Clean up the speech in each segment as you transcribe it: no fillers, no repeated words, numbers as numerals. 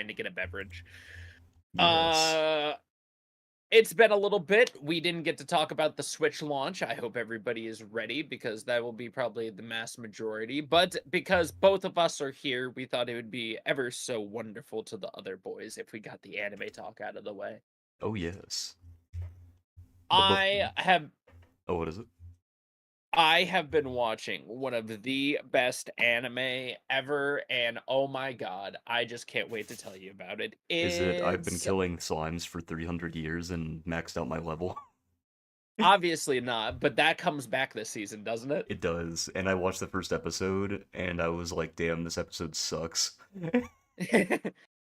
trying to get a beverage. Yes. Uh, it's been a little bit. We didn't get to talk about the Switch launch. I hope everybody is ready because that will be probably the mass majority. But because both of us are here, we thought it would be ever so wonderful to the other boys if we got the anime talk out of the way. Oh yes. But I have oh, what is it? I have been watching one of the best anime ever, and oh my god, I just can't wait to tell you about it. Is it I've been It's killing slimes for 300 years and maxed out my level? obviously not, but that comes back this season, doesn't it? It does. And I watched the first episode and I was like, damn, this episode sucks.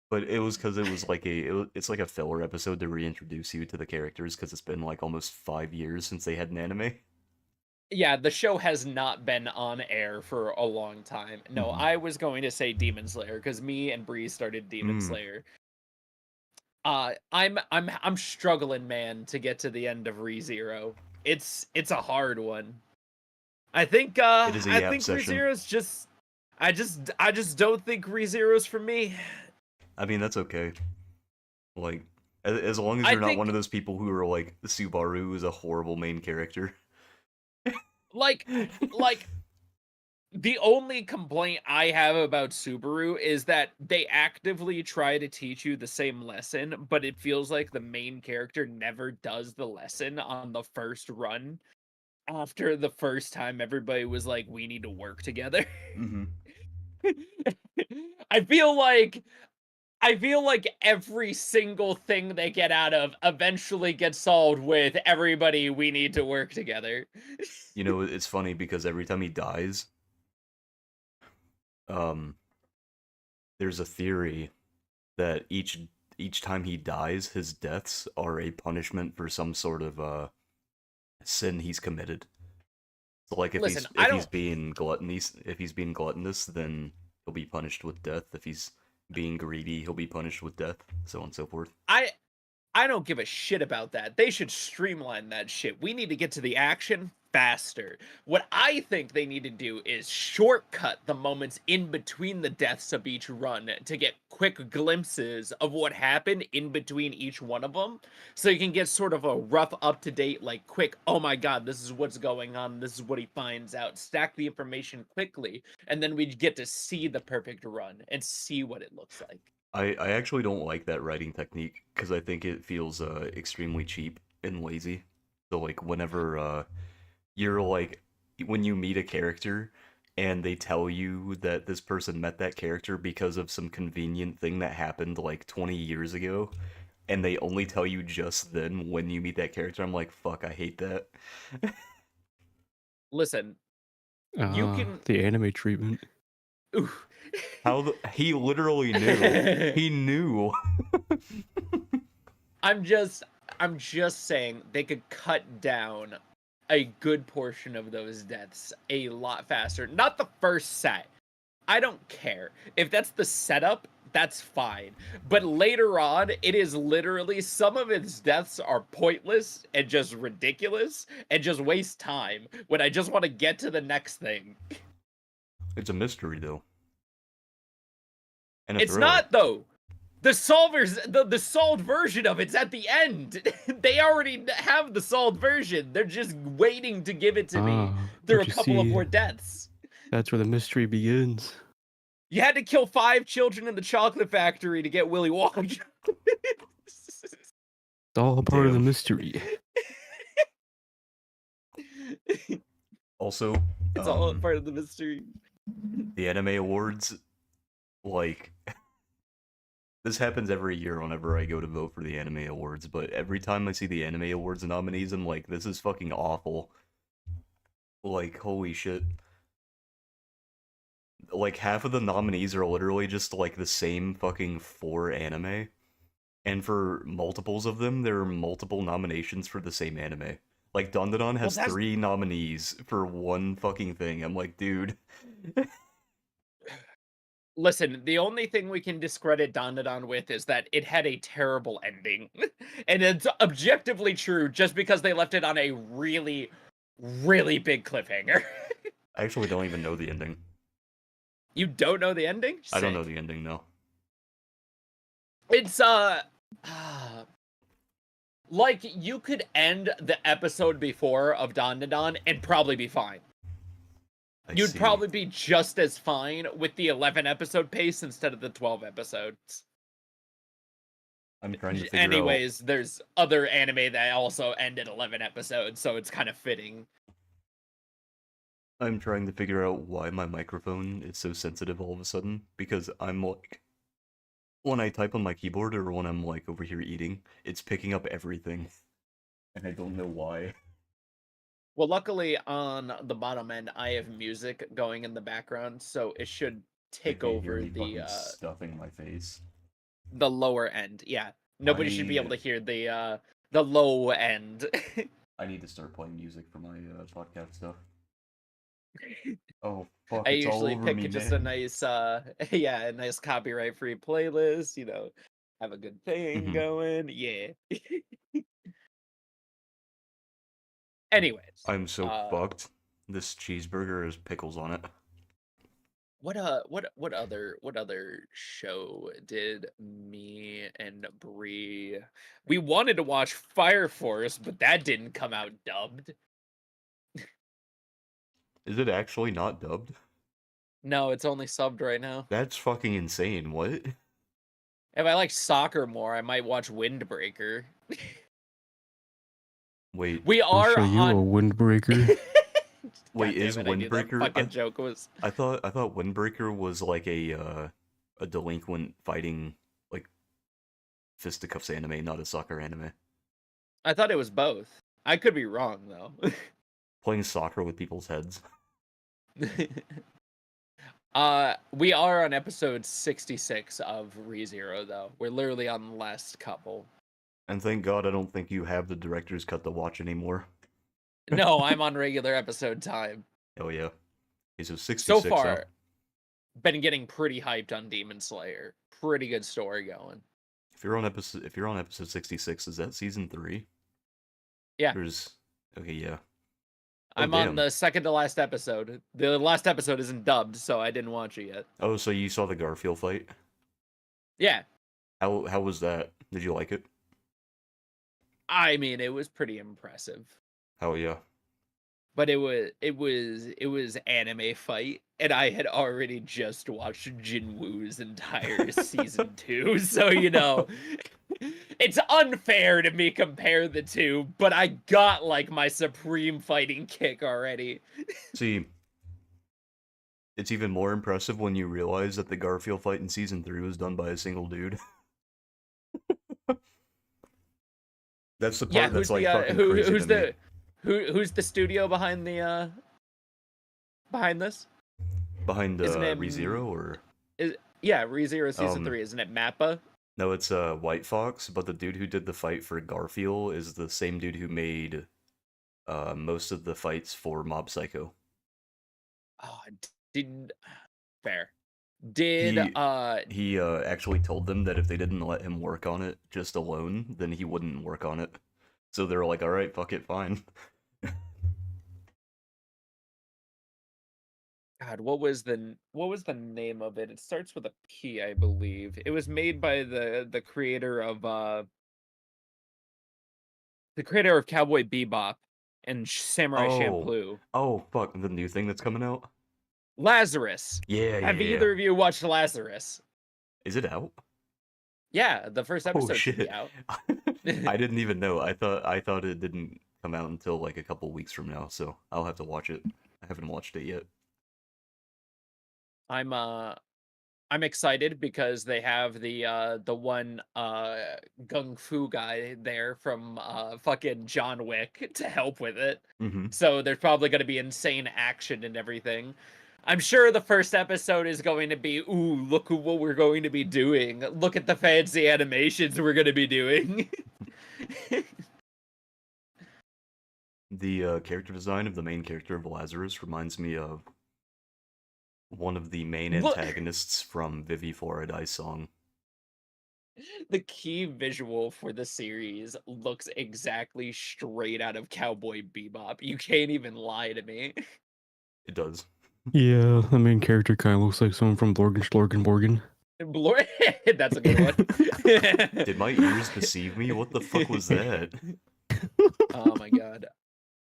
But it was because it was like it's like a filler episode to reintroduce you to the characters because it's been like almost 5 years since they had an anime. Yeah, the show has not been on air for a long time. No, Mm-hmm. I was going to say Demon Slayer because me and Bree started Demon Mm. Slayer. I'm struggling, man, to get to the end of ReZero. It's a hard one. It is a I yap think session. ReZero's just I just don't think ReZero's for me. I mean, that's okay. Like, as long as I you're not one think of those people who are like, Subaru is a horrible main character. like like the only complaint I have about Subaru is that they actively try to teach you the same lesson, but it feels like the main character never does the lesson on the first run. After the first time everybody was like, we need to work together. Mm-hmm. I feel like I feel like every single thing they get out of eventually gets solved with everybody we need to work together. You know, it's funny because every time he dies, um, there's a theory that each time he dies, his deaths are a punishment for some sort of sin he's committed. So like Listen, I if he's don't being gluttonous, if he's being gluttonous, then he'll be punished with death. If he's being greedy, he'll be punished with death, so on and so forth. I I don't give a shit about that. They should streamline that shit. We need to get to the action faster. What I think they need to do is shortcut the moments in between the deaths of each run to get quick glimpses of what happened in between each one of them. So you can get sort of a rough, up to date, like quick, oh my god, this is what's going on. This is what he finds out. Stack the information quickly. And then we get to see the perfect run and see what it looks like. I actually don't like that writing technique because I think it feels extremely cheap and lazy. So like whenever you're like when you meet a character and they tell you that this person met that character because of some convenient thing that happened like 20 years ago and they only tell you just then when you meet that character, I'm like, fuck, I hate that. Listen, you can. The anime treatment. Oof. He literally knew. He knew. I'm just I'm just saying they could cut down a good portion of those deaths a lot faster. Not the first set. I don't care. If that's the setup, that's fine. But later on, it is literally some of its deaths are pointless and just ridiculous and just waste time when I just want to get to the next thing. It's a mystery though. And a It's thriller. not though. The solved version of it's at the end. They already have the solved version. They're just waiting to give it to me through a But you couple of see, more deaths. that's where the mystery begins. You had to kill 5 children in the chocolate factory to get Willy Wonka. It's all a part of the Damn. mystery. Also, It's all part of the mystery. the anime awards, like this happens every year whenever I go to vote for the anime awards, but every time I see the anime awards nominees, I'm like, this is fucking awful. Like, holy shit. Like, half of the nominees are literally just like the same fucking 4 anime. And for multiples of them, there are multiple nominations for the same anime. Like, Dandadan has 3 nominees for one fucking thing. I'm like, dude. Listen, the only thing we can discredit Dandadan with is that it had a terrible ending. And it's objectively true just because they left it on a really, really big cliffhanger. I actually don't even know the ending. You don't know the ending? I don't know Sick. the ending, no. It's like you could end the episode before of Don to Don and probably be fine. You'd see. probably be just as fine with the 11 episode pace instead of the 12 episodes. I'm trying to figure Anyways, there's other anime that also end at 11 episodes, so it's kind of fitting. I'm trying to figure out why my microphone is so sensitive all of a sudden, because I'm like, when I type on my keyboard or when I'm like over here eating, it's picking up everything. And I don't know why. Well, luckily on the bottom end, I have music going in the background, so it should take They hear over me the fucking stuffing my face. the lower end. Yeah, nobody should be able to hear the low end. I need to start playing music for my podcast stuff. Oh fuck! I It's all usually over pick me, just man. a nice, yeah, a nice copyright-free playlist. You know, have a good thing Mhm. going. Yeah. Anyways, I'm so fucked. This cheeseburger has pickles on it. what other show did me and Bree? We wanted to watch Fire Force, but that didn't come out dubbed. Is it actually not dubbed? No, it's only subbed right now. That's fucking insane. What? If I like soccer more, I might watch Windbreaker. Wait. We I'll are show you a on. windbreaker. Wait, God damn is it, I knew that Windbreaker? fucking joke was. I thought Windbreaker was like a delinquent fighting like fisticuffs anime, not a soccer anime. I thought it was both. I could be wrong though. Playing soccer with people's heads. We are on episode 66 of ReZero though. We're literally on the last couple. And thank God I don't think you have the director's cut to watch anymore. No, I'm on regular episode time. Oh yeah. Okay, so 66. So far, been getting pretty hyped on Demon Slayer. Pretty good story going. If you're on episode 66, is that season 3? Yeah. Okay, yeah. I'm on the second to last episode. The last episode isn't dubbed, so I didn't watch it yet. Oh, so you saw the Garfield fight? Yeah. How was that? Did you like it? I mean, it was pretty impressive. Hell yeah. But it was anime fight, and I had already just watched Jinwoo's entire season 2, so you know, it's unfair to me compare the two, but I got like my supreme fighting kick already. See, it's even more impressive when you realize that the Garfield fight in season 3 was done by a single dude. That's the part that's like fucking crazy to me. Who's the studio behind the behind this? Behind ReZero or ReZero season 3, isn't it Mappa? No, it's White Fox, but the dude who did the fight for Garfield is the same dude who made most of the fights for Mob Psycho. Oh, fair. He actually told them that if they didn't let him work on it just alone, then he wouldn't work on it. So they were like, all right, fuck it, fine. God, what was the name of it? It starts with a P, I believe. It was made by the creator of Cowboy Bebop and Samurai Champloo. Oh, fuck, the new thing that's coming out? Lazarus. Yeah, Have either of you watched Lazarus? Is it out? Yeah, the first episode should be out. I didn't even know. I thought it didn't come out until like a couple weeks from now, so I'll have to watch it. I haven't watched it yet. I'm excited because they have the one gung fu guy there from fucking John Wick to help with it. Mm-hmm. So there's probably going to be insane action and everything. I'm sure the first episode is going to be, ooh, look at what we're going to be doing. Look at the fancy animations we're going to be doing. The character design of the main character of Lazarus reminds me of one of the main antagonists from Vivi for a Dice song. The key visual for the series looks exactly straight out of Cowboy Bebop. You can't even lie to me. It does. Yeah, the main character kind of looks like someone from Borgen. Blur That's a good one. Did my ears deceive me? What the fuck was that? Oh my god.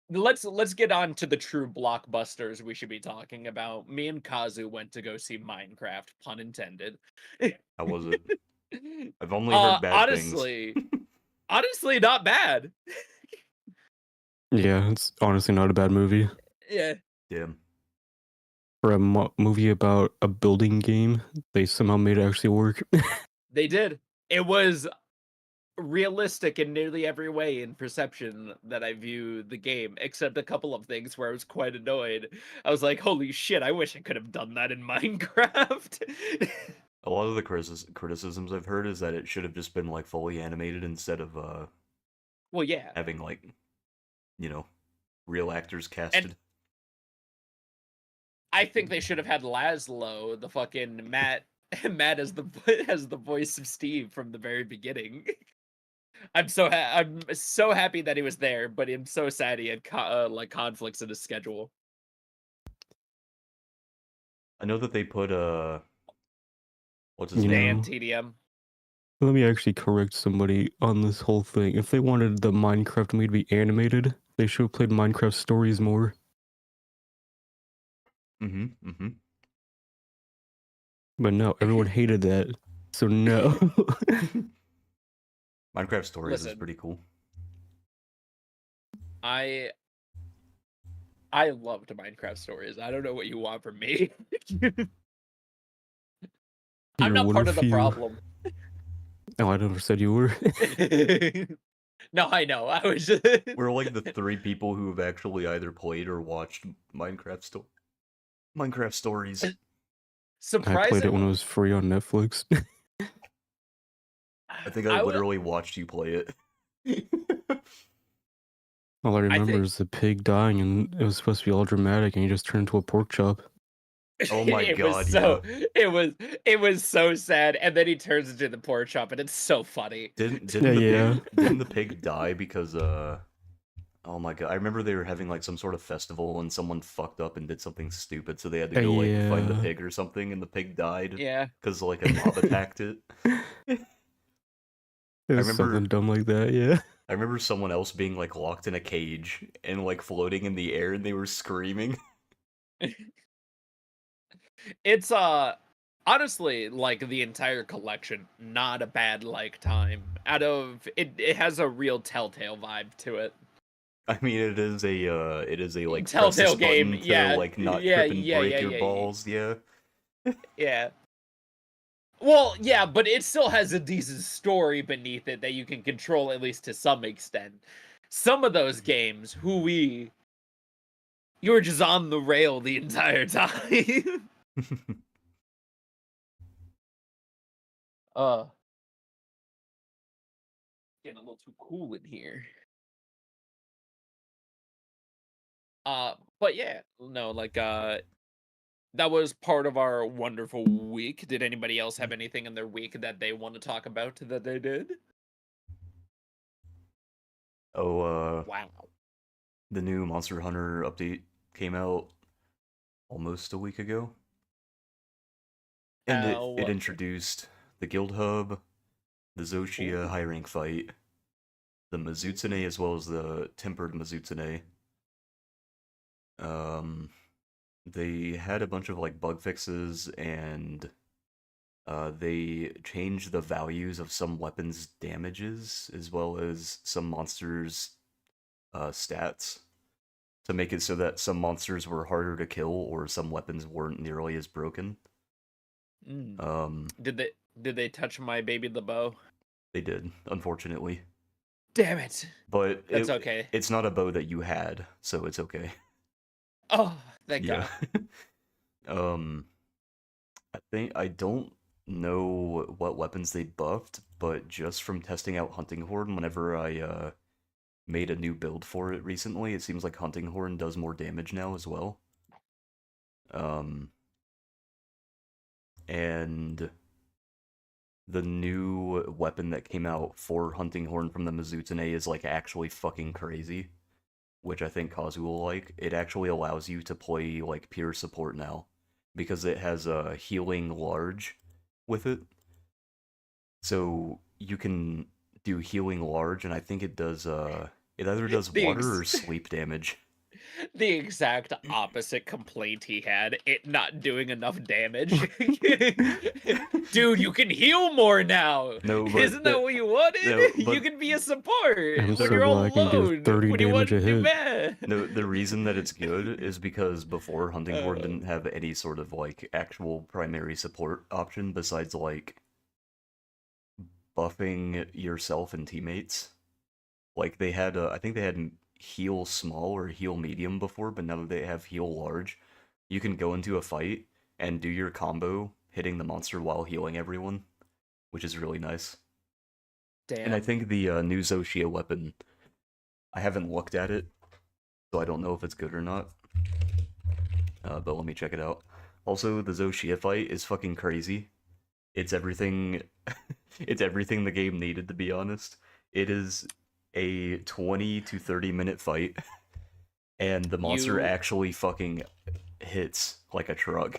Let's get on to the true blockbusters we should be talking about. Me and Kazu went to go see Minecraft, pun intended. How was it? I've only heard bad things. Honestly, not bad. Yeah, it's honestly not a bad movie. Yeah, Damn. For a movie about a building game, they somehow made it actually work. they did. It was realistic in nearly every way in perception that I view the game, except a couple of things where I was quite annoyed. I was like, holy shit, I wish I could have done that in Minecraft. A lot of the criticisms I've heard is that it should have just been like fully animated instead of Well, yeah. having like, you know, real actors casted. I think they should have had Laszlo, the fucking Matt as the voice of Steve from the very beginning. I'm so happy that he was there, but I'm so sad he had like conflicts in his schedule. I know that they put what's his You name? know. TDM. Let me actually correct somebody on this whole thing. If they wanted the Minecraft movie to be animated, they should have played Minecraft stories more. But no, everyone hated that. So no. Minecraft Stories is Listen. pretty cool. I loved Minecraft stories. I don't know what you want from me. I'm not part of the problem. Oh, I never said you were. No, I know. I was just... We're like the 3 people who have actually either played or watched Minecraft Stories. Surprisingly, I played it when it was free on Netflix. I think I literally watched you play it. All I remember is the pig dying, and it was supposed to be all dramatic, and he just turned into a pork chop. Oh my god, it was so sad, and then he turns into the pork chop, and it's so funny. Didn't the pig die because oh my god, I remember they were having like some sort of festival and someone fucked up and did something stupid, so they had to go like find the pig or something, and the pig died. Yeah, because like a mob attacked it. It was something dumb like that, yeah. I remember someone else being like locked in a cage and like floating in the air, and they were screaming. It's honestly, like, the entire collection, not a bad like time. Out of it has a real Telltale vibe to it. I mean, it is a like Telltale game, to, yeah, like not trip and break your balls, yeah. Yeah. Well, yeah, but it still has a decent story beneath it that you can control, at least to some extent. Some of those games, you were just on the rail the entire time. Getting a little too cool in here. But yeah, no, like, that was part of our wonderful week. Did anybody else have anything in their week that they want to talk about that they did? Wow. The new Monster Hunter update came out almost a week ago. And it introduced the Guild Hub, the Zoshia high rank fight, the Mizutsune as well as the Tempered Mizutsune. They had a bunch of like bug fixes, and they changed the values of some weapons' damages as well as some monsters' stats to make it so that some monsters were harder to kill or some weapons weren't nearly as broken. Did they touch my baby the bow? They did, unfortunately. Damn it! But that's okay. It's not a bow that you had, so it's okay. Oh, thank God. I don't know what weapons they buffed, but just from testing out Hunting Horn, whenever I made a new build for it recently, it seems like Hunting Horn does more damage now as well. And the new weapon that came out for Hunting Horn from the Mizutsune is like actually fucking crazy, which I think Kazu will like. It actually allows you to play like pure support now, because it has a healing large, with it. So you can do healing large, and I think it does it either does The water ex- or sleep damage. the exact opposite complaint he had, it not doing enough damage. Dude, you can heal more now. No, but Isn't that what you wanted? no, You but can be a support I'm when so you're all glad I can do alone. 30 When you want damage a to do hit. bad. no, the reason that it's good is because before Hunting Horn Uh, didn't have any sort of like actual primary support option besides like buffing yourself and teammates. Like they had, I think they had heal small or heal medium before, but now that they have heal large, you can go into a fight and do your combo hitting the monster while healing everyone, which is really nice. And I Damn. think the new Zoshia weapon, I haven't looked at it, so I don't know if it's good or not. But let me check it out. Also, the Zoshia fight is fucking crazy. It's everything. It's everything the game needed, to be honest. It is a 20 to 30-minute fight, and the monster You actually fucking hits like a truck.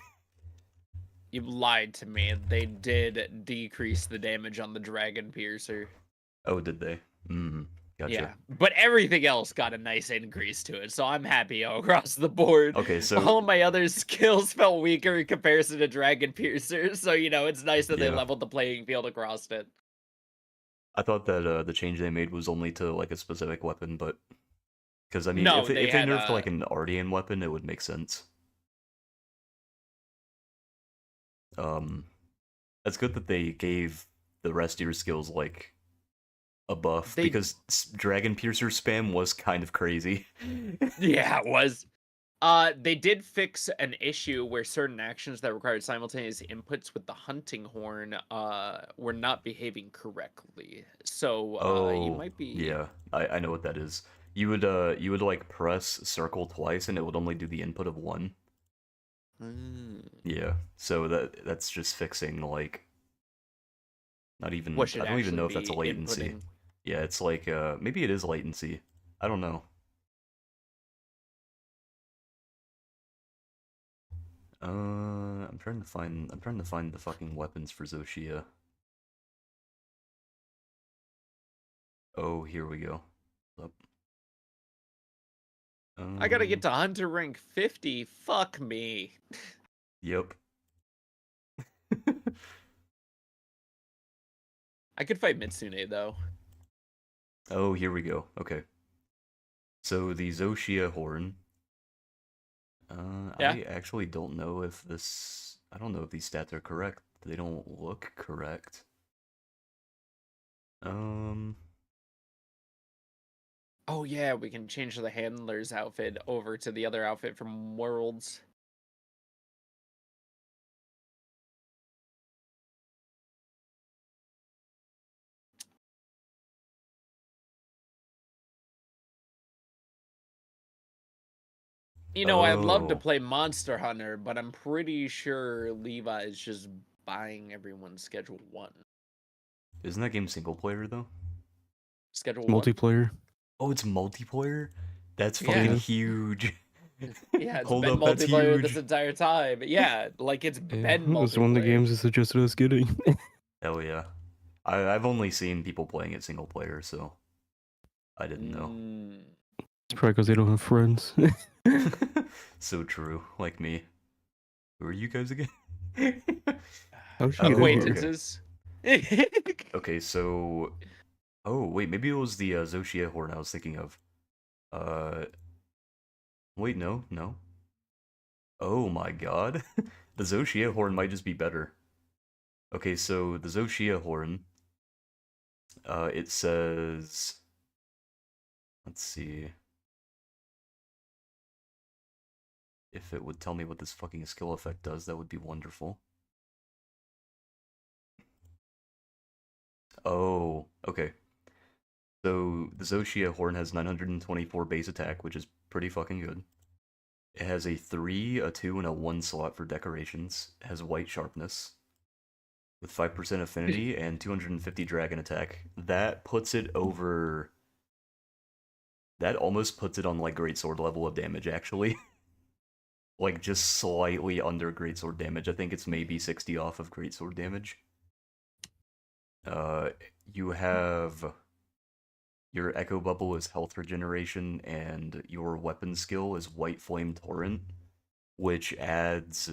you lied to me. They did decrease the damage on the Dragon Piercer. Oh, did they? Gotcha. Yeah, but everything else got a nice increase to it, so I'm happy all across the board. Okay, so All of my other skills felt weaker in comparison to Dragon Piercer, so it's nice that they yeah, leveled the playing field across it. I thought that the change they made was only to like a specific weapon, but because I mean, No, they if they had nerfed like an Ardian weapon, it would make sense. Um, That's good that they gave the rest of your skills like a buff they because Dragon Piercer spam was kind of crazy. yeah, it was. They did fix an issue where certain actions that required simultaneous inputs with the hunting horn were not behaving correctly. So you Oh, might be yeah, I know what that is. You would like press circle twice and it would only do the input of one. Mm. Yeah, so that's just fixing like not even What should I don't even actually know if that's a be latency. inputting. Yeah, it's like maybe it is latency. I don't know. I'm trying to find the fucking weapons for Zoshia. Oh, here we go. Up. I gotta get to hunter rank 50. Fuck me. Yep. I could fight Mitsune though. Oh, here we go. Okay. So the Zoshia horn. Yeah. I actually don't know if this. I don't know if these stats are correct. They don't look correct. Um. Oh yeah, we can change the handler's outfit over to the other outfit from Worlds. I'd love to Oh, play Monster Hunter, but I'm pretty sure Levi is just buying everyone's Schedule 1. isn't that game single player though? Schedule 1? Multiplayer. Oh, it's multiplayer. That's fucking Yeah. Yeah. huge. Yeah, it's Hold been up, that's multiplayer this huge. entire time. Yeah, like it's Yeah. been It was one of the multiplayer. games that suggested us getting. Hell yeah. I've only seen people playing it single player, so I didn't know. Mm. It's probably because they don't have friends. So true, like me. Who are you guys again? How'd you Oh, get in here? Acquaintances. Okay, so oh wait, maybe it was the Zoshia horn I was thinking of. Uh, wait, no. Oh my god, the Zoshia horn might just be better. Okay, so the Zoshia horn, it says, let's see, if it would tell me what this fucking skill effect does, that would be wonderful. Oh, okay. So the Zoshia horn has 924 base attack, which is pretty fucking good. It has a 3, a 2, and a 1 slot for decorations. It has white sharpness with 5% affinity and 250 dragon attack. That puts it over. That almost puts it on like great sword level of damage, actually. like just slightly under greatsword damage. I think it's maybe 60 off of greatsword damage. You have your echo bubble is health regeneration, and your weapon skill is white flame torrent, which adds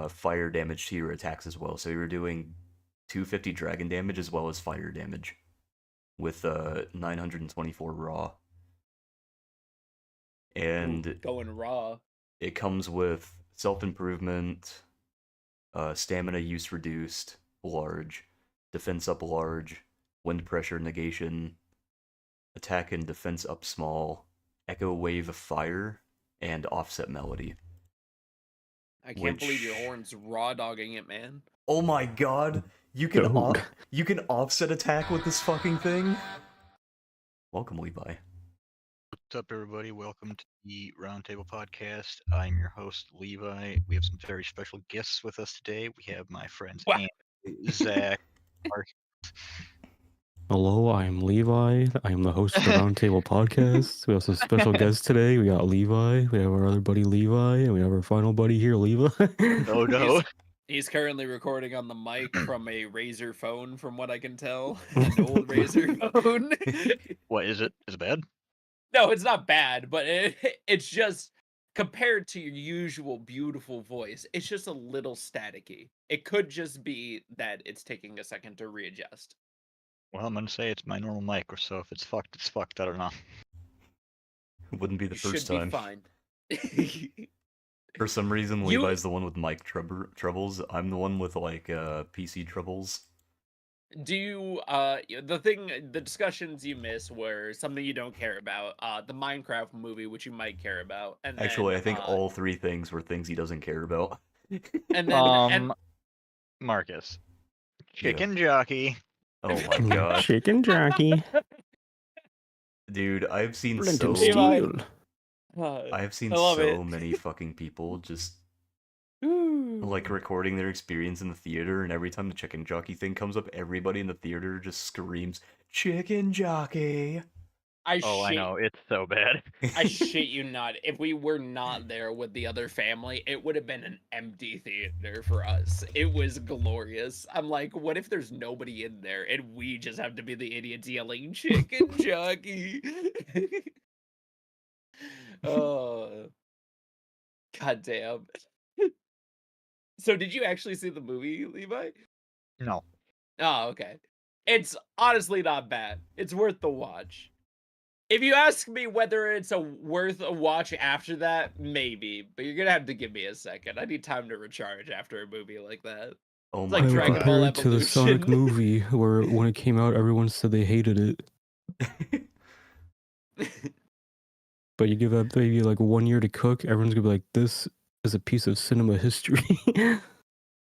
fire damage to your attacks as well. So you're doing 250 dragon damage as well as fire damage with 924 raw. And Ooh, going raw. it comes with self-improvement, stamina use reduced, large, defense up large, wind pressure negation, attack and defense up small, echo wave of fire, and offset melody. I can't believe your horn's raw dogging it, man. Oh my god! You can Dude. you can offset attack with this fucking thing? Welcome, Levi. What's up, everybody? Welcome to the Roundtable Podcast. I'm your host, Levi. We have some very special guests with us today. We have my friends Wow. Andrew, Zach, Mark. Hello, I am Levi. I am the host of the Roundtable Podcast. We have some special guests today. We got Levi. We have our other buddy Levi, and we have our final buddy here, Levi. Oh no! He's currently recording on the mic from a Razer phone, from what I can tell. An old Razer phone. What is it? Is it bad? No, it's not bad, but it's just compared to your usual beautiful voice, it's just a little staticky. It could just be that it's taking a second to readjust. Well, I'm gonna say it's my normal mic, so if it's fucked, it's fucked. I don't know. Wouldn't be the You first should time. be fine. For some reason, You- Levi's the one with mic troubles. I'm the one with like PC troubles. Do you the discussions you miss were something you don't care about, the Minecraft movie, which you might care about, and Actually, then, I think all three things were things he doesn't care about. and then Marcus, chicken jockey. Oh my god, Chicken jockey. dude! I've seen Flint so and Levi. steel. I have seen I love so it. many fucking people just Ooh. like recording their experience in the theater, and every time the chicken jockey thing comes up, everybody in the theater just screams "chicken jockey." Oh, I know, it's so bad. I shit you not. If we were not there with the other family, it would have been an empty theater for us. It was glorious. I'm like, what if there's nobody in there and we just have to be the idiots yelling chicken jockey? Oh, god damn. So did you actually see the movie, Levi? No. Oh, okay. It's honestly not bad. It's worth the watch. If you ask me whether it's worth a watch after that, maybe. But you're gonna have to give me a second. I need time to recharge after a movie like that. Oh It's my like I would Dragon god! Ball compare it to the Sonic Evolution. movie, where when it came out, everyone said they hated it. But you give that baby like 1 year to cook, everyone's gonna be like, "This is a piece of cinema history."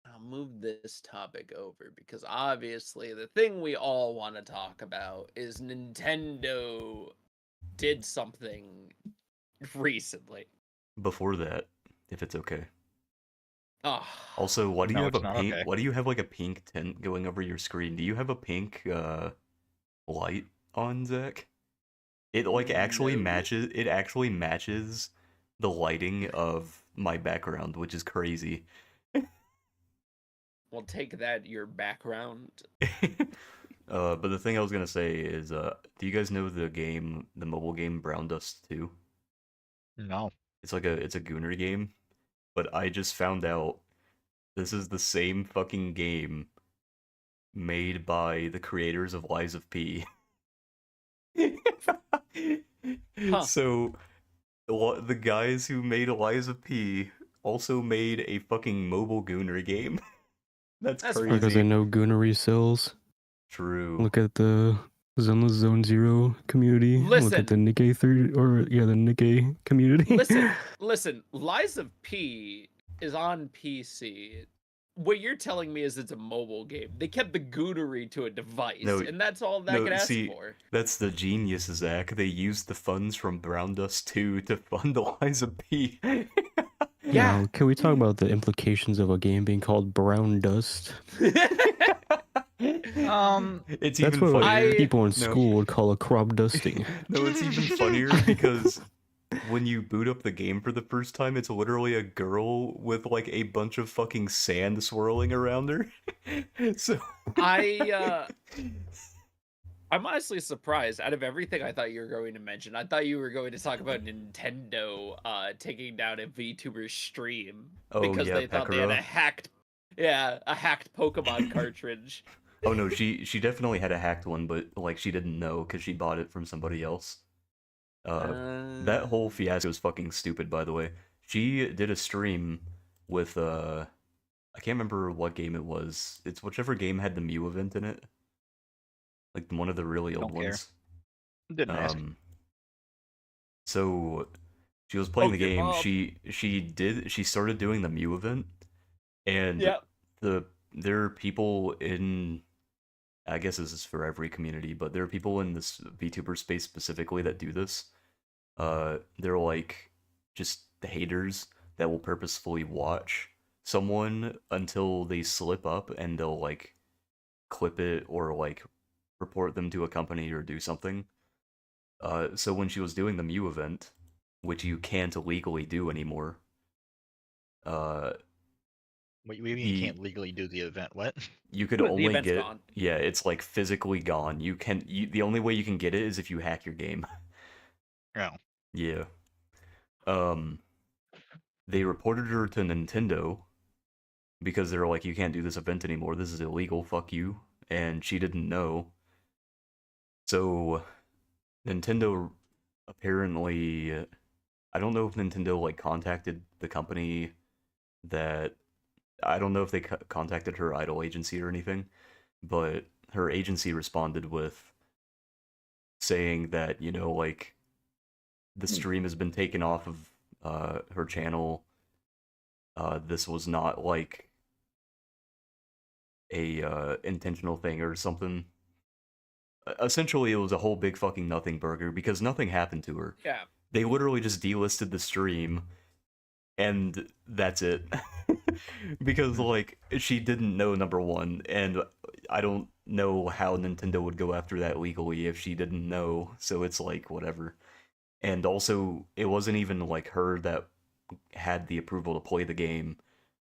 I'll move this topic over because obviously the thing we all want to talk about is Nintendo did something recently. Before that, if it's okay. Oh, Also, why do you No, have it's a not pink? okay. Why do you have like a pink tint going over your screen? Do you have a pink light on, Zach? It like actually No. matches. It actually matches the lighting of my background, which is crazy. well, take that, your background. But the thing I was gonna say is, do you guys know the mobile game Brown Dust 2? No. It's a Gooner game, but I just found out this is the same fucking game made by the creators of Lies of P. Huh. So, the guys who made Lies of P also made a fucking mobile Gooner game. That's That's crazy. Because I know Goonery sells. True. Look at the Zenless Zone Zero community. Look at the Nikkei 3 the Nikkei community. Listen, Lies of P is on PC. What you're telling me is it's a mobile game. They kept the goonery to a device, No, and that's all that I no, could ask see, for. That's the genius, Zach. They used the funds from Brown Dust 2 to fund the Lies of P. Yeah. Now, can we talk about the implications of a game being called Brown Dust? It's That's even what funnier. people in No. school would call a crop dusting. No, it's even funnier because when you boot up the game for the first time, it's literally a girl with like a bunch of fucking sand swirling around her. So I'm honestly surprised. Out of everything I thought you were going to mention, I thought you were going to talk about Nintendo taking down a VTuber stream oh because yeah, they thought they had Pekora. a hacked Pokemon cartridge. Oh no, she definitely had a hacked one, but like she didn't know because she bought it from somebody else. That whole fiasco was fucking stupid, by the way. She did a stream with I can't remember what game it was. It's whichever game had the Mew event in it, like one of the really old Don't care. ones. Didn't ask. So she was playing the Poke your game. mom. She started doing the Mew event, and Yep. there are people in, I guess this is for every community, but there are people in this VTuber space specifically that do this. They're like just the haters that will purposefully watch someone until they slip up, and they'll like clip it or like report them to a company or do something. So when she was doing the Mew event, which you can't legally do anymore, uh, What you mean you he can't legally do the event? What? you could The only event's get, gone. yeah, it's like physically gone. The only way you can get it is if you hack your game. Oh. Yeah. Um, they reported her to Nintendo because they're like, you can't do this event anymore. This is illegal. Fuck you. And she didn't know. So Nintendo apparently, I don't know if Nintendo like contacted the company that, I don't know if they contacted her idol agency or anything, but her agency responded with saying that, you know, like the stream has been taken off of her channel. This was not like a intentional thing or something. Essentially, it was a whole big fucking nothing burger because nothing happened to her. Yeah. They literally just delisted the stream, and that's it. Because like she didn't know, number one, and I don't know how Nintendo would go after that legally if she didn't know. So it's like whatever. And also, it wasn't even like her that had the approval to play the game.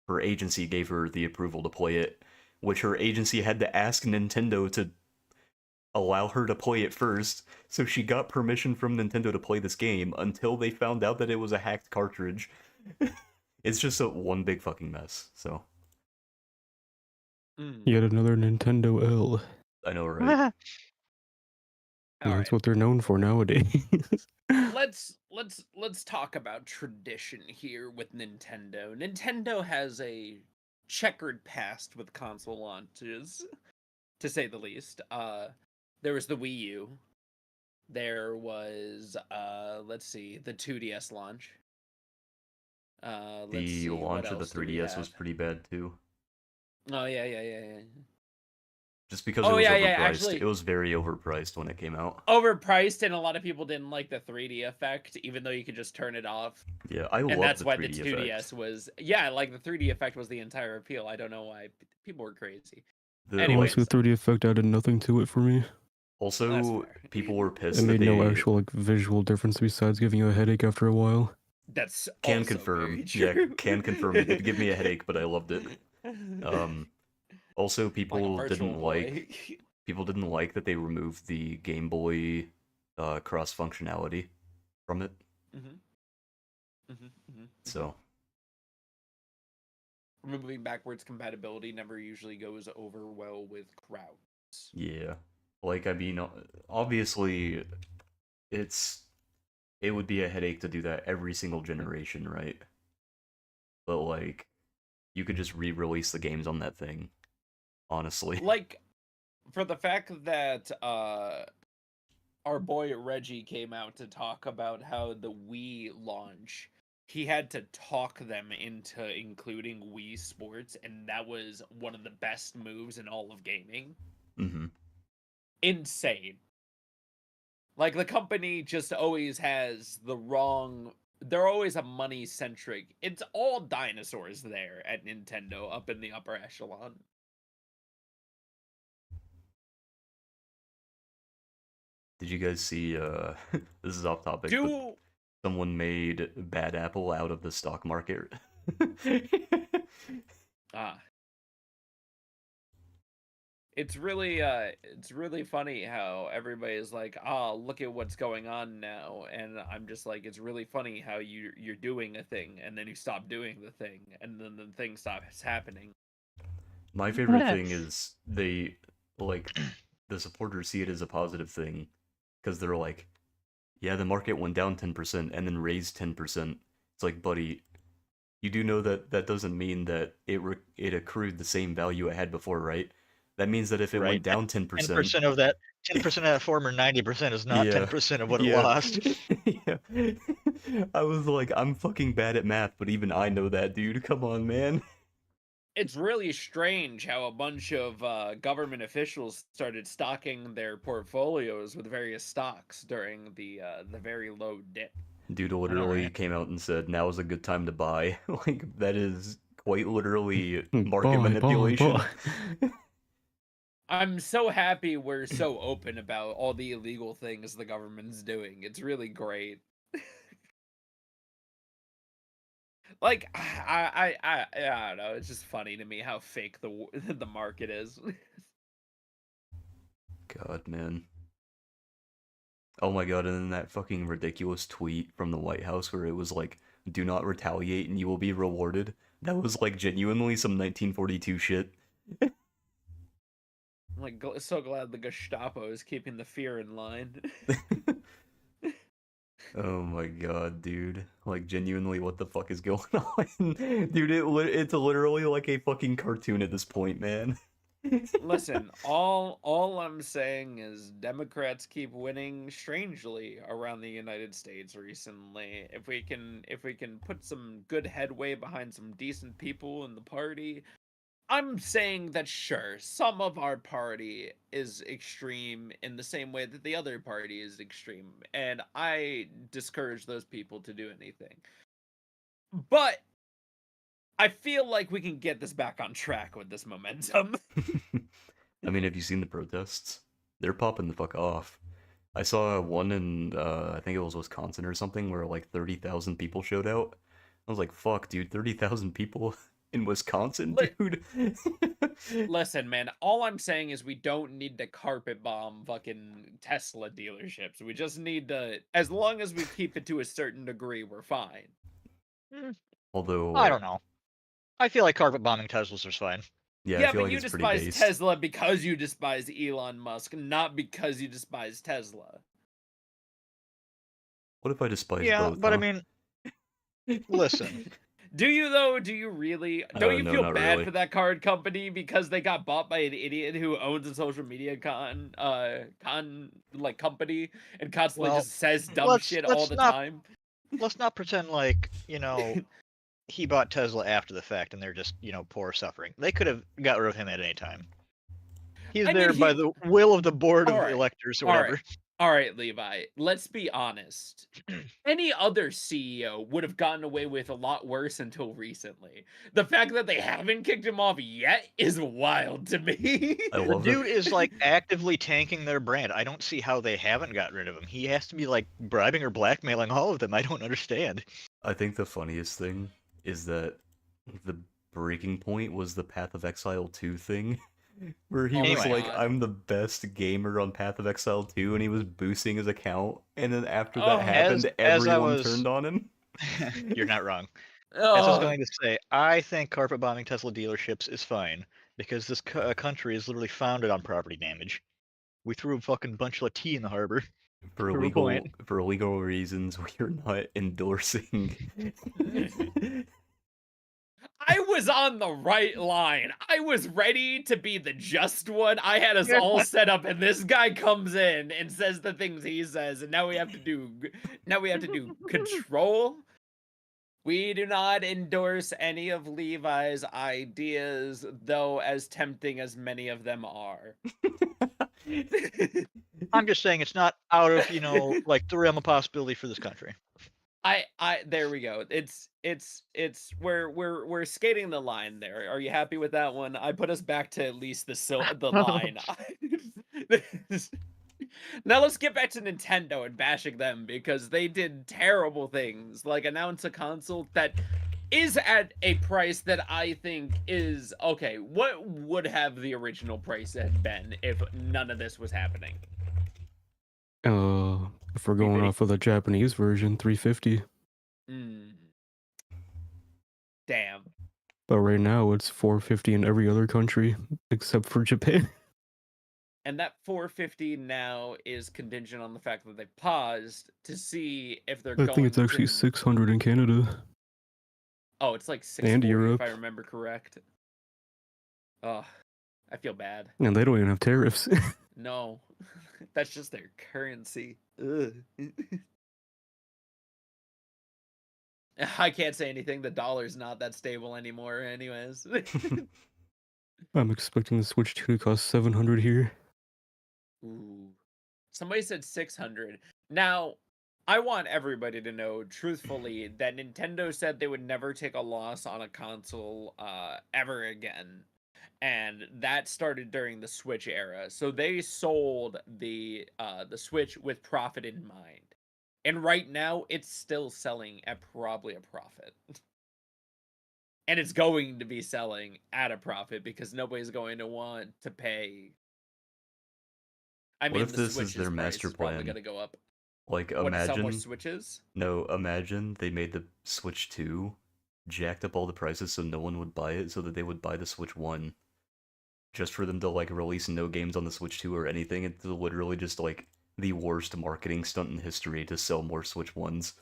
Her agency gave her the approval to play it, which her agency had to ask Nintendo to allow her to play it first. So she got permission from Nintendo to play this game until they found out that it was a hacked cartridge. It's just one big fucking mess. So Yet another Nintendo L. I know, right? All That's right. what they're known for nowadays. Let's talk about tradition here with Nintendo. Nintendo has a checkered past with console launches, to say the least. There was the Wii U. There was let's see, the 2DS launch. Let's The see, what launch of the else do we 3DS was have? pretty bad too. Oh yeah. Just because it Oh was yeah, overpriced. actually, It was very overpriced when it came out. overpriced, and a lot of people didn't like the 3D effect, even though you could just turn it off. Yeah, I And love that's the why the 3D 2DS effect. was, yeah, like the 3D effect was the entire appeal. I don't know why people were crazy. The Anyways, Honestly, the 3D effect added nothing to it for me. that's also fair. people were It pissed that made no they actual like visual difference besides giving you a headache after a while. That's can also confirm. very Yeah, true. can confirm. It did give me a headache, but I loved it. Also Like a people virtual didn't boy. like that they removed the Game Boy cross functionality from it. So Removing backwards compatibility never usually goes over well with crowds. yeah, like I mean, obviously, it would be a headache to do that every single generation, right? But like, you could just re-release the games on that thing. Honestly, Like, for the fact that our boy Reggie came out to talk about how the Wii launch, he had to talk them into including Wii Sports, and that was one of the best moves in all of gaming. mm-hmm. Insane. Like, the company just always has the wrong. They're always a money centric. It's all dinosaurs there at Nintendo up in the upper echelon. Did you guys see? This is off topic, but Do someone made Bad Apple out of the stock market. Ah. It's really funny how everybody's like, "Oh, look at what's going on now," and I'm just like, it's really funny how you're doing a thing and then you stop doing the thing and then the thing stops happening. My favorite thing is they like the supporters see it as a positive thing because they're like, yeah, the market went down 10% and then raised 10%. It's like, buddy, you do know that that doesn't mean that it accrued the same value it had before, right? That means that if it Right. went down And 10%, 10% of that 10% of that former 90% is not yeah, 10% of what it yeah, lost. yeah. I was like, I'm fucking bad at math, but even I know that, dude. Come on, man. It's really strange how a bunch of government officials started stocking their portfolios with various stocks during the very low dip. Dude I know, literally right? came out and said, "Now is a good time to buy." Like that is quite literally market Bye, bye, manipulation. bye. I'm so happy we're so open about all the illegal things the government's doing. It's really great. Like I don't know. It's just funny to me how fake the market is. God, man. Oh my god, and then that fucking ridiculous tweet from the White House where it was like, "Do not retaliate and you will be rewarded." That was like genuinely some 1942 shit. I'm like so glad the Gestapo is keeping the fear in line. Oh my god, dude. Like genuinely what the fuck is going on? Dude, it's literally like a fucking cartoon at this point, man. Listen, all I'm saying is Democrats keep winning strangely around the United States recently. If we can put some good headway behind some decent people in the party, I'm saying that sure, some of our party is extreme in the same way that the other party is extreme, and I discourage those people to do anything. But I feel like we can get this back on track with this momentum. I mean, have you seen the protests? They're popping the fuck off. I saw one in, I think it was Wisconsin or something, where like 30,000 people showed out. I was like, fuck, dude, 30,000 people in Wisconsin, Li- dude? Listen, man, all I'm saying is we don't need to carpet bomb fucking Tesla dealerships. We just need to, as long as we keep it to a certain degree, we're fine. Mm, Although, I don't know. I feel like carpet bombing Teslas is fine. yeah, I Yeah, feel but like you it's pretty despise based. Tesla because you despise Elon Musk, not because you despise Tesla. What if I despise Yeah, both, but I huh? mean, listen. Do you though? Do you really? Don't you No, feel not bad really. for that card company because they got bought by an idiot who owns a social media like company and constantly Well, just says dumb let's shit all let's the not time? let's not pretend like, he bought Tesla after the fact and they're just, poor suffering. They could have got rid of him at any time. He's I mean, there by he the will of the board all of right, electors or all right, whatever. all right, Levi. Let's be honest. Any other CEO would have gotten away with a lot worse until recently. The fact that they haven't kicked him off yet is wild to me. I The love it. dude is like actively tanking their brand. I don't see how they haven't gotten rid of him. He has to be like bribing or blackmailing all of them. I don't understand. I think the funniest thing is that the breaking point was the Path of Exile 2 thing, where he Oh was my Anyway, like, god. I'm the best gamer on Path of Exile 2, and he was boosting his account, and then after that Oh. as happened, as I everyone was turned on him. you're not wrong. As I was Oh. going to say, I think carpet bombing Tesla dealerships is fine because this country is literally founded on property damage. We threw a fucking bunch of tea in the harbor. For illegal reasons, we are not endorsing. I was on the right line. I was ready to be the just one. I had us all set up, and this guy comes in and says the things he says, and now we have to do control. We do not endorse any of Levi's ideas, though as tempting as many of them are. I'm just saying it's not out of, like the realm of possibility for this country. There we go. It's we're skating the line there. Are you happy with that one? I put us back to at least the line. Now let's get back to Nintendo and bashing them because they did terrible things, like announce a console that is at a price that I think is okay. What would have the original price had been if none of this was happening? If we're going off of the Japanese version, 350. Damn. But right now it's 450 in every other country except for Japan. And that 450 now is contingent on the fact that they paused to see if they're I going think it's actually to... 600 in Canada. Oh, it's like And 640 Europe. if I remember correct. Oh, I feel bad. And they don't even have tariffs. No, that's just their currency. Ugh. I can't say anything. The dollar's not that stable anymore anyways. I'm expecting the Switch 2 to cost 700 here. Ooh. Somebody said 600. Now, I want everybody to know, truthfully, that Nintendo said they would never take a loss on a console ever again. And that started during the Switch era. So they sold the Switch with profit in mind. And right now, it's still selling at probably a profit. And it's going to be selling at a profit because nobody's going to want to pay. I What mean, if the this is Switch's their price master is probably plan? going to go up. Like, What, to sell more imagine... Switches? No, imagine they made the Switch 2, jacked up all the prices so no one would buy it, so that they would buy the Switch 1. Just for them to, like, release no games on the Switch 2 or anything. It's literally just, like, the worst marketing stunt in history to sell more Switch 1s.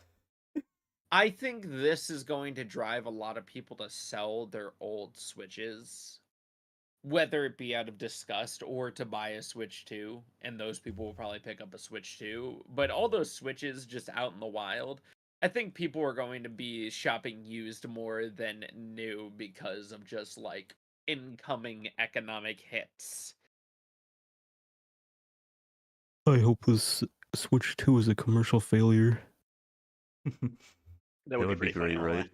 I think this is going to drive a lot of people to sell their old Switches, whether it be out of disgust or to buy a Switch 2, and those people will probably pick up a Switch 2. But all those Switches just out in the wild, I think people are going to be shopping used more than new because of just, like, incoming economic hits. I hope this Switch 2 is a commercial failure. That That would be pretty funny, great, I won't lie. right?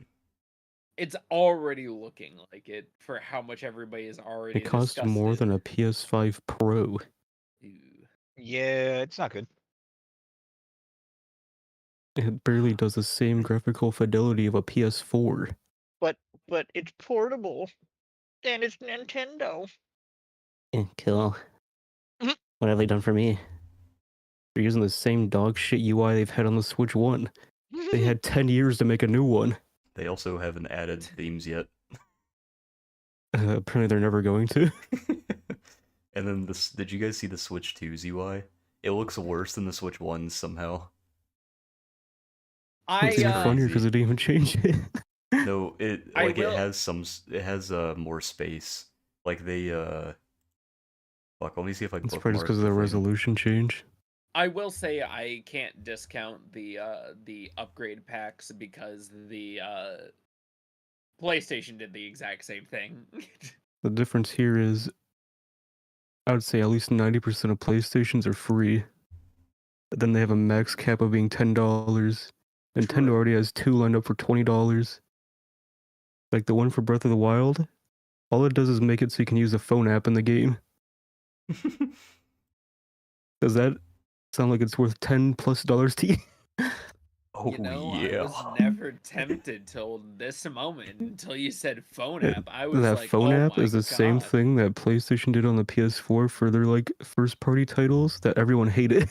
It's already looking like it for how much everybody is already It costs more than a PS5 Pro. Ooh. Yeah, it's not good. It barely does the same graphical fidelity of a PS4. But it's portable. And it's Nintendo. Cool. Mhm. What have they done for me? They're using the same dog shit UI they've had on the Switch 1. They had 10 years to make a new one. They also haven't added themes yet. Apparently they're never going to. And then this, did you guys see the Switch 2's UI? It looks worse than the Switch 1's somehow. It's even funnier because it didn't even change it. No, it will- it has some, it has more space. Like they fuck, let me see if I can It's probably just bookmark because of the the thing. resolution change. I will say I can't discount the upgrade packs because the PlayStation did the exact same thing. The difference here is, I would say at least 90% of PlayStations are free. But then they have a max cap of being $10. Nintendo True. already has 2 lined up for $20. Like the one for Breath of the Wild, all it does is make it so you can use a phone app in the game. Does that sound like it's worth $10+ to you? Oh You know, yeah. I was never tempted till this moment until you said phone app. I was That like, phone oh app my is the same God. thing that PlayStation did on the PS4 for their like first party titles that everyone hated.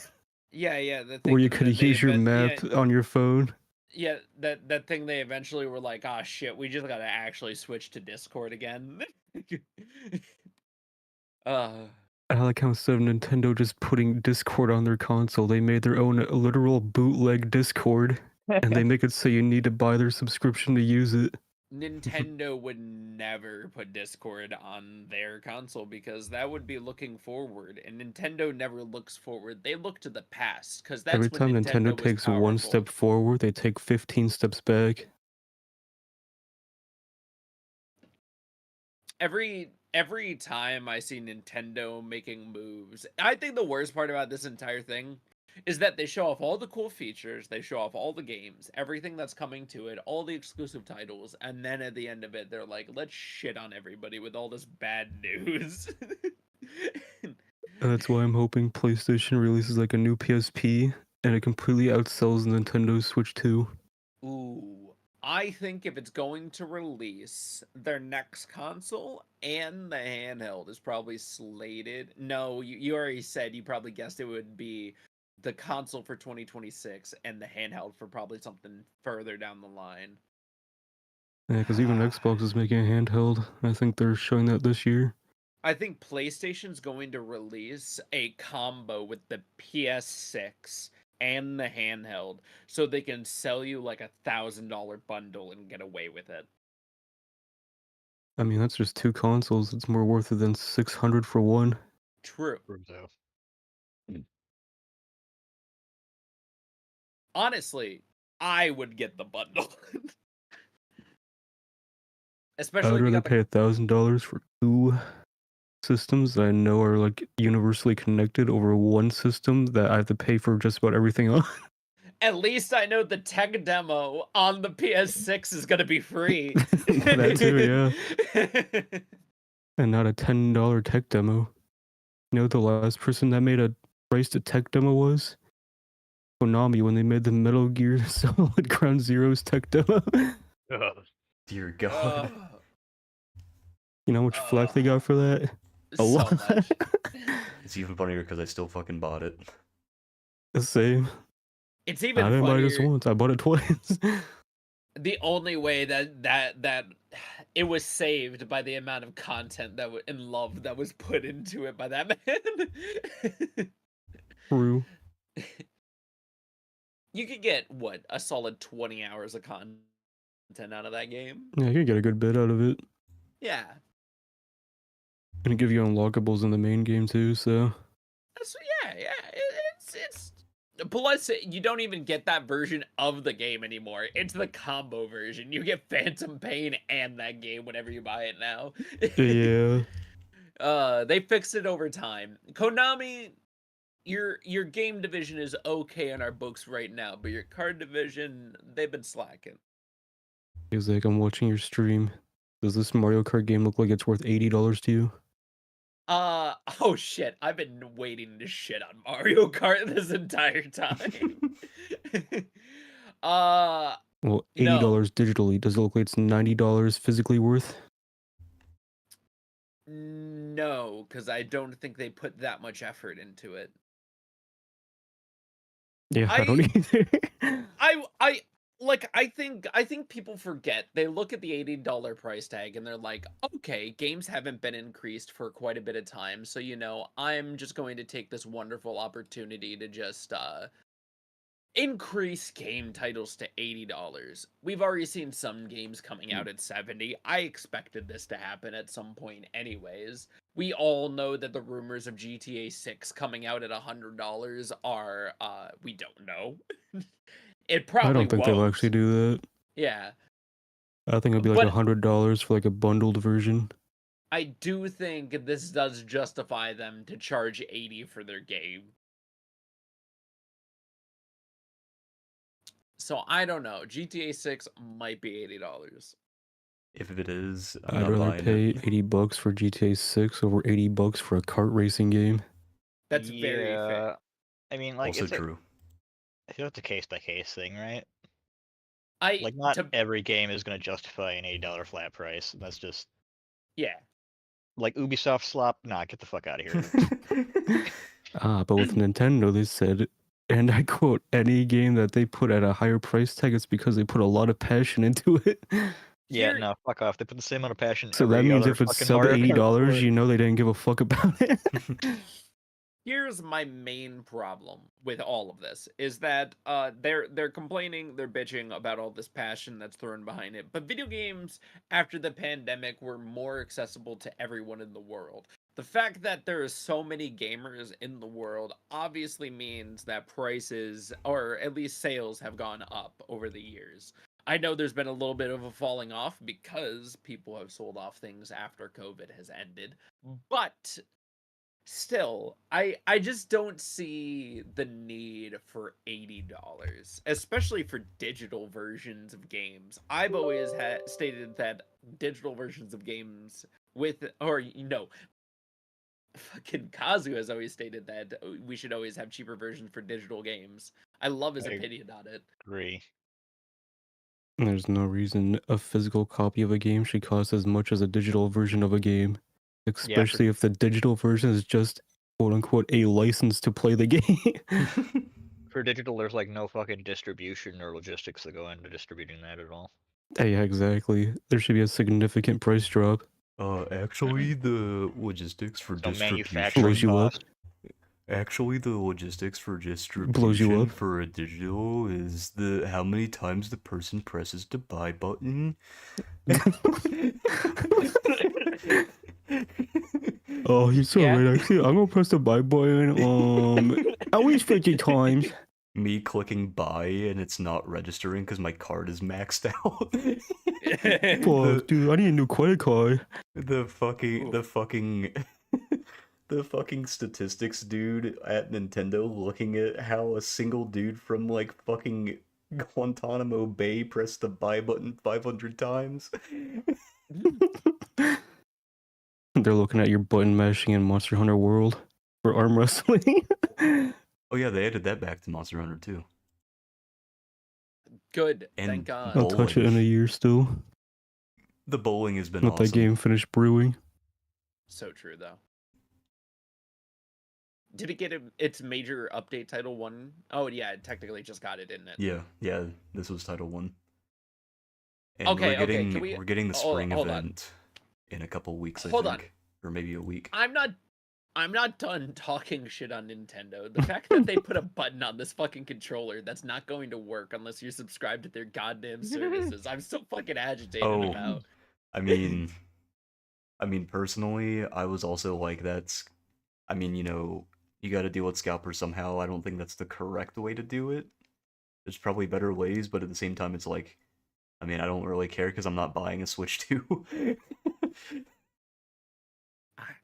Yeah, the thing Where you that could they use your map on your phone. Yeah, that thing they eventually were like, ah, shit, we just gotta actually switch to Discord again. I like how instead of Nintendo just putting Discord on their console, they made their own literal bootleg Discord, and they make it so you need to buy their subscription to use it. Nintendo would never put Discord on their console because that would be looking forward, and Nintendo never looks forward. They look to the past because that's Every when time Nintendo was takes one powerful. step forward, they take 15 steps back. Every time I see Nintendo making moves, I think the worst part about this entire thing is that they show off all the cool features, they show off all the games, everything that's coming to it, all the exclusive titles, and then at the end of it, they're like, let's shit on everybody with all this bad news. That's why I'm hoping PlayStation releases like a new PSP and it completely outsells Nintendo Switch 2. Ooh, I think if it's going to release, their next console and the handheld is probably slated. No, you already said, you probably guessed it would be the console for 2026 and the handheld for probably something further down the line. Yeah, because even Xbox is making a handheld. I think they're showing that this year. I think PlayStation's going to release a combo with the PS6 and the handheld so they can sell you like $1,000 bundle and get away with it. I mean, that's just 2 consoles. It's more worth it than 600 for one. True. So, Honestly, I would get the bundle. I Especially would if you rather got the pay $1,000 for 2 systems that I know are like universally connected over one system that I have to pay for just about everything else. At least I know the tech demo on the PS6 is gonna be free. That too, yeah. And not a $10 tech demo. You know what the last person that made a priced a tech demo was? Konami when they made the Metal Gear Solid Ground Zeroes tech demo. Dear God. You know how much flack they got for that? A So lot. much. It's even funnier because I still fucking bought it. The same. It's I even didn't buy it just funnier. once. I bought it twice. The only way that it was saved by the amount of content that and love that was put into it by that man. True. You could get what, a solid 20 hours of content out of that game. Yeah, you can get a good bit out of it. Yeah. And give you unlockables in the main game too, so Yeah. It's plus you don't even get that version of the game anymore. It's the combo version. You get Phantom Pain and that game whenever you buy it now. yeah. They fixed it over time. Konami, your game division is okay in our books right now, but your card division, they've been slacking. He's like, I'm watching your stream. Does this Mario Kart game look like it's worth $80 to you? Oh shit, I've been waiting to shit on Mario Kart this entire time. uh, Well, no. $80 digitally. Does it look like it's $90 physically worth? No, because I don't think they put that much effort into it. Yeah, I don't either. I like I think people forget. They look at the $80 price tag and they're like, okay, games haven't been increased for quite a bit of time, so I'm just going to take this wonderful opportunity to just increase game titles to $80. We've already seen some games coming out at 70. I expected this to happen at some point anyways. We all know that the rumors of GTA 6 coming out at $100 are we don't know. It I probably don't think they'll actually won't. do that. Yeah. I think it'll be like But $100 for like a bundled version. I do think this does justify them to charge 80 for their game. So I don't know. GTA 6 might be $80. If it is, I'm I'd not rather buying pay it. $80 for GTA 6 over $80 for a kart racing game. That's very fair. I mean, like, Also true. I feel it's a case by case thing, right? I Like, not to every game is going to justify an $80 flat price. That's just yeah. like Ubisoft slop. Nah, get the fuck out of here. But with Nintendo, they said, and I quote, any game that they put at a higher price tag, it's because they put a lot of passion into it. Yeah, Here no, fuck off. They put the same amount of passion So that every means other if it's fucking sub Mario Kart $80, before. you know they didn't give a fuck about it. here's my main problem with all of this is that they're complaining, they're bitching about all this passion that's thrown behind it. But video games after the pandemic were more accessible to everyone in the world. The fact that there are so many gamers in the world obviously means that prices, or at least sales, have gone up over the years. I know there's been a little bit of a falling off because people have sold off things after COVID has ended, but still, I just don't see the need for $80, especially for digital versions of games. I've always stated that digital versions of games with, or Fucking Kazu has always stated that we should always have cheaper versions for digital games. I love his I opinion on it. agree. There's no reason a physical copy of a game should cost as much as a digital version of a game, especially if the digital version is just quote unquote a license to play the game. For digital, there's like no fucking distribution or logistics that go into distributing that at all. Yeah, exactly. There should be a significant price drop. Actually, the logistics for So Blows manufacturing you up. cost. Actually, the logistics for Blows you distribution up. for a digital is the how many times the person presses the buy button. Oh, you're so Yeah. right. Actually, I'm gonna press the buy button. At least 50 times. Me clicking buy and it's not registering because my card is maxed out. Fuck, dude, I need a new credit card. The fucking the fucking statistics dude at Nintendo looking at how a single dude from like fucking Guantanamo Bay pressed the buy button 500 times. They're looking at your button mashing in Monster Hunter World for arm wrestling. Oh yeah, they added that back to Monster Hunter too. Good, And thank God. I'll touch it in a year still. The bowling has been Let that awesome. game finish brewing. So true, though. Did it get its major update Title 1? Oh, yeah, it technically just got it, didn't it? Yeah, this was Title 1. And Okay, we're getting, okay, can we... we're getting the hold- spring hold on. event in a couple weeks, I Hold think. on. Or maybe a week. I'm not done talking shit on Nintendo. The fact that they put a button on this fucking controller that's not going to work unless you're subscribed to their goddamn services, I'm so fucking agitated Oh, about. I mean, personally, I was also like, you know, you gotta deal with Scalper somehow. I don't think that's the correct way to do it. There's probably better ways, but at the same time, it's like, I mean, I don't really care because I'm not buying a Switch 2.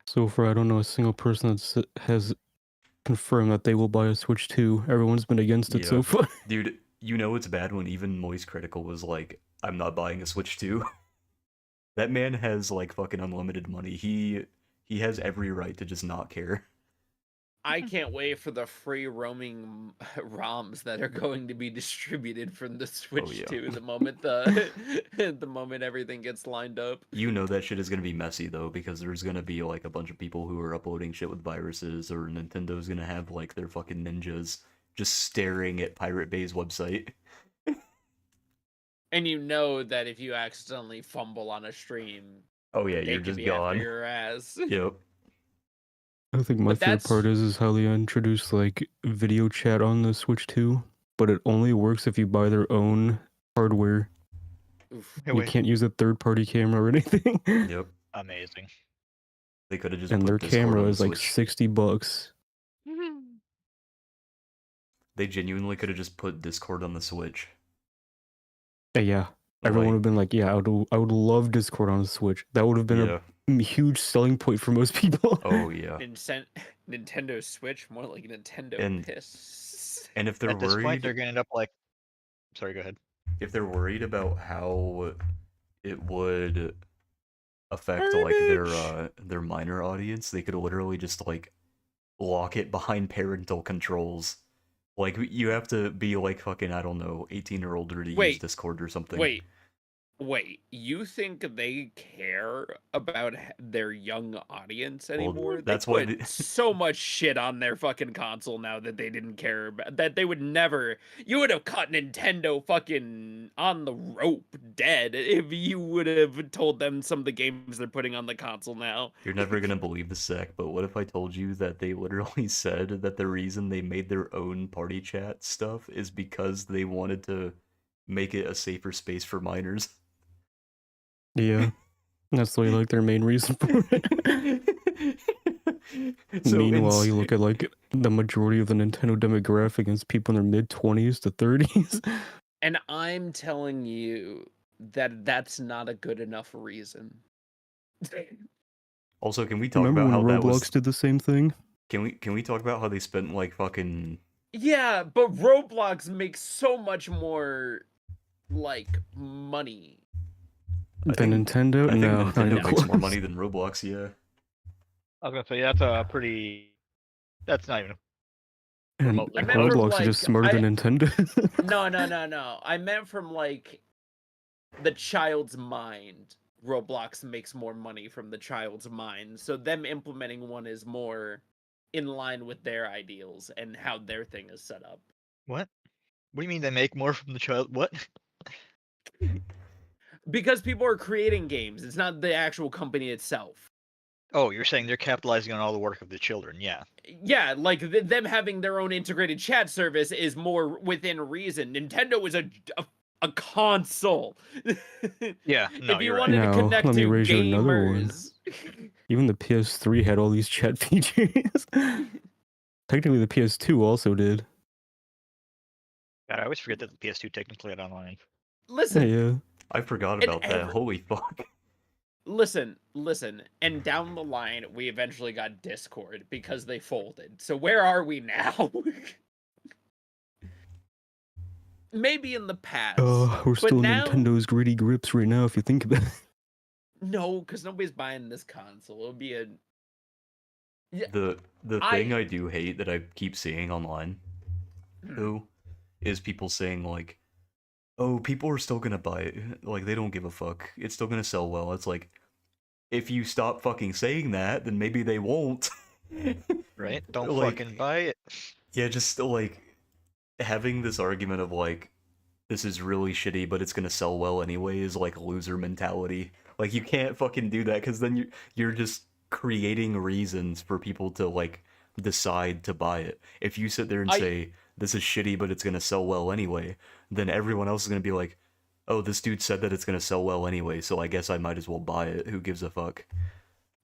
So far, I don't know a single person that has confirmed that they will buy a Switch 2. Everyone's been against it so Yeah. far. Dude, you know it's bad when even Moist Critical was like, I'm not buying a Switch 2. That man has like fucking unlimited money. He has every right to just not care. I can't wait for the free roaming ROMs that are going to be distributed from the Switch yeah. 2 the moment the moment everything gets lined up. You know that shit is gonna be messy though, because there's gonna be like a bunch of people who are uploading shit with viruses, or Nintendo's gonna have like their fucking ninjas just staring at Pirate Bay's website. And you know that if you accidentally fumble on a stream, Oh yeah, they you're could just be gone. after your ass. Yep. I think my But favorite that's- part is how they introduced like video chat on the Switch 2, but it only works if you buy their own hardware. Oof. You can't use a third-party camera or anything. Yep. Amazing. They could have just And put their Discord camera on the is like Switch. $60. They genuinely could have just put Discord on the Switch. Yeah, everyone would have been like, "Yeah, I would love Discord on the Switch." That would have been Yeah. a huge selling point for most people. Oh yeah. Nintendo Switch, more like Nintendo And- Piss. And if they're At this point, worried, they're gonna end up like. Sorry, go ahead. if they're worried about how it would affect like their minor audience, they could literally just like lock it behind parental controls. Like you have to be like fucking, I don't know, 18 or older to use Wait. Discord or something. Wait, you think they care about their young audience Well, anymore? that's they why put they- so much shit on their fucking console now that they didn't care about, that they would never. You would have caught Nintendo fucking on the rope dead if you would have told them some of the games they're putting on the console now. You're never gonna believe this, Zach, but what if I told you that they literally said that the reason they made their own party chat stuff is because they wanted to make it a safer space for minors? Yeah, that's like their main reason for it. Meanwhile, you look at like the majority of the Nintendo demographic is people in their mid-20s to 30s. And I'm telling you that that's not a good enough reason. Also, can we talk Remember about when how that Roblox was? did the same thing? Can we talk about how they spent like fucking? Yeah, but Roblox makes so much more like money. I Than think- Nintendo? I think No, not Nintendo even makes more close. money than Roblox. Yeah. I was gonna say that's a pretty. That's not even And remotely I meant from, Roblox is just like, smarter than Nintendo. No. I meant from, like, the child's mind. Roblox makes more money from the child's mind. So them implementing one is more in line with their ideals and how their thing is set up. What? What do you mean they make more from the child? What? Because people are creating games. It's not the actual company itself. Oh, you're saying they're capitalizing on all the work of the children? Yeah. Yeah, like them having their own integrated chat service is more within reason. Nintendo is a console. Yeah. No, If you you're right. wanted to Now, connect let me to raise you another one. gamers, Even the PS3 had all these chat features. Technically, the PS2 also did. God, I always forget that the PS2 technically had online. listen, Yeah. I forgot and about that. Holy fuck. listen, and down the line, we eventually got Discord because they folded. So where are we now? Maybe in the past, We're but still in now Nintendo's greedy grips right now, if you think about it. no, because nobody's buying this console. It'll be a The thing I do hate that I keep seeing online, though, is people saying like, "Oh, people are still gonna buy it. Like they don't give a fuck. It's still gonna sell well." It's like, if you stop fucking saying that, then maybe they won't. Right? Don't Like, fucking buy it. yeah, just like having this argument of like, this is really shitty, but it's gonna sell well anyway is like loser mentality. Like you can't fucking do that because then you're just creating reasons for people to like decide to buy it. If you sit there and say this is shitty, but it's gonna sell well anyway, then everyone else is gonna be like, oh, this dude said that it's gonna sell well anyway, so I guess I might as well buy it. Who gives a fuck?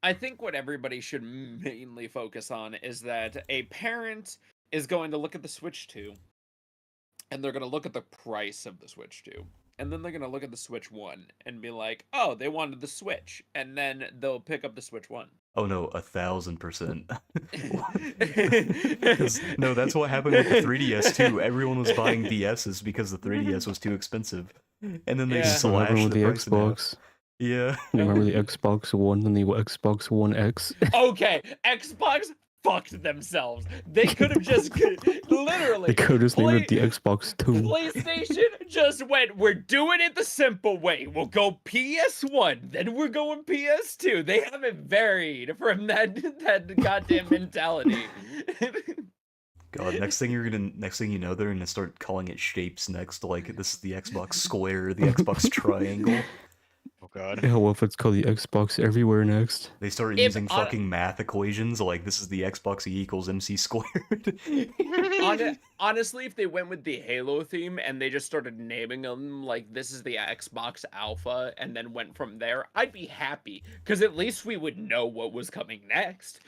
I think what everybody should mainly focus on is that a parent is going to look at the Switch 2 and they're going to look at the price of the Switch 2. And then they're going to look at the Switch 1 and be like, oh, they wanted the Switch. And then they'll pick up the Switch 1. Oh no, 1,000%. No, that's what happened with the 3DS too. Everyone was buying DSs because the 3DS was too expensive, and then they Yeah. That's what happened slashed with the the price in half. Xbox. Yeah. You remember the Xbox One and the Xbox One X? Okay, Xbox fucked themselves. They could have just literally. They could just named it the Xbox 2. PlayStation just went, we're doing it the simple way. We'll go PS1, then we're going PS2. They haven't varied from that goddamn mentality. God, next thing you know, they're gonna start calling it shapes next. Like this is the Xbox Square, the Xbox Triangle. Oh god. Yeah, well, if it's called the Xbox Everywhere next. They start If using fucking math equations. Like this is the Xbox E equals MC squared. Honestly, if they went with the Halo theme and they just started naming them like this is the Xbox Alpha and then went from there, I'd be happy because at least we would know what was coming next.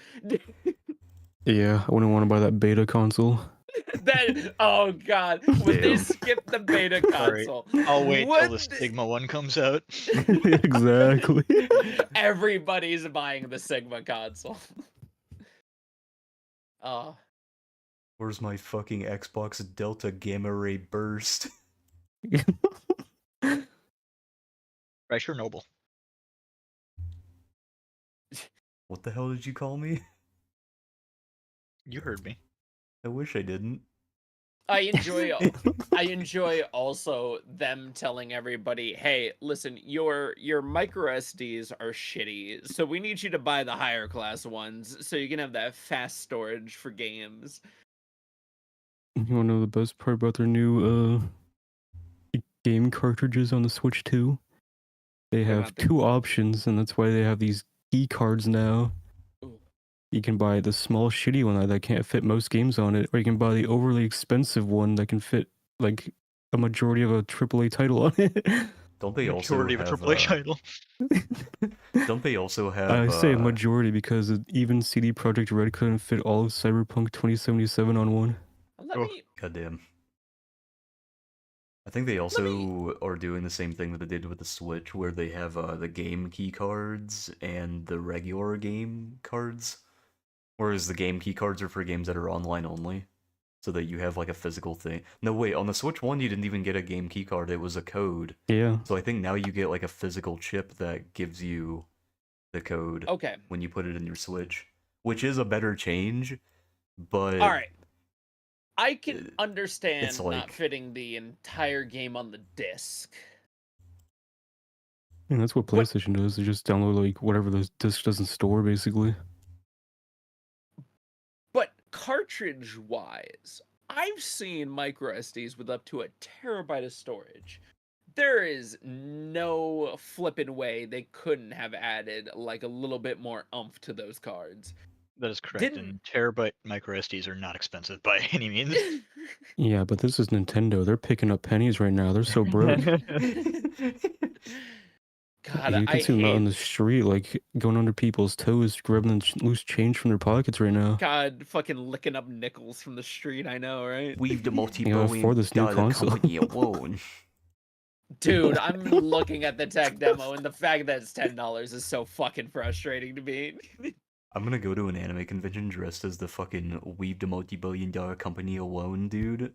Yeah, I wouldn't want to buy that beta console. That oh god, would they Damn. skip the beta Alright, console? I'll wait till Would the Sigma one comes out. Exactly. Everybody's buying the Sigma console. Oh, Where's my fucking Xbox Delta Gamma Ray Burst? Right, Chernobyl. What the hell did you call me? You heard me. I wish I didn't. I enjoy also them telling everybody, "Hey, listen, your micro SDs are shitty, so we need you to buy the higher class ones so you can have that fast storage for games." You want to know the best part about their new game cartridges on the Switch 2? They They're have not the- two options, and that's why they have these key cards now. Ooh. You can buy the small shitty one that can't fit most games on it, or you can buy the overly expensive one that can fit like a majority of a AAA title on it. Don't they also Majority have? of a AAA title. Don't they also have? I say majority because even CD Projekt Red couldn't fit all of Cyberpunk 2077 on one. Let Oh. me Goddamn. I think they also are doing the same thing that they did with the Switch, where they have the game key cards and the regular game cards. Whereas the game key cards are for games that are online only, so that you have like a physical thing. No, wait, on the Switch 1 you didn't even get a game key card, it was a code. Yeah. So I think now you get like a physical chip that gives you the code Okay. when you put it in your Switch. which is a better change, but All right. I can it's understand not like fitting the entire game on the disc. And that's what What- PlayStation does. They just download like whatever the disc doesn't store, basically. But cartridge wise, I've seen micro SDs with up to a terabyte of storage. There is no flippin' way they couldn't have added like a little bit more oomph to those cards. That is correct. Didn't And terabyte micro SDs are not expensive by any means. Yeah, but this is Nintendo. They're picking up pennies right now. They're so broke. God, You I can see them out on hate the street, like going under people's toes, grabbing loose change from their pockets right now. God fucking licking up nickels from the street, I know, right? we've the afford multi-billion this new dollar console. company alone. Dude, I'm looking at the tech demo and the fact that it's $10 is so fucking frustrating to me. I'm gonna go to an anime convention dressed as the fucking we've the multi-billion dollar company alone, dude.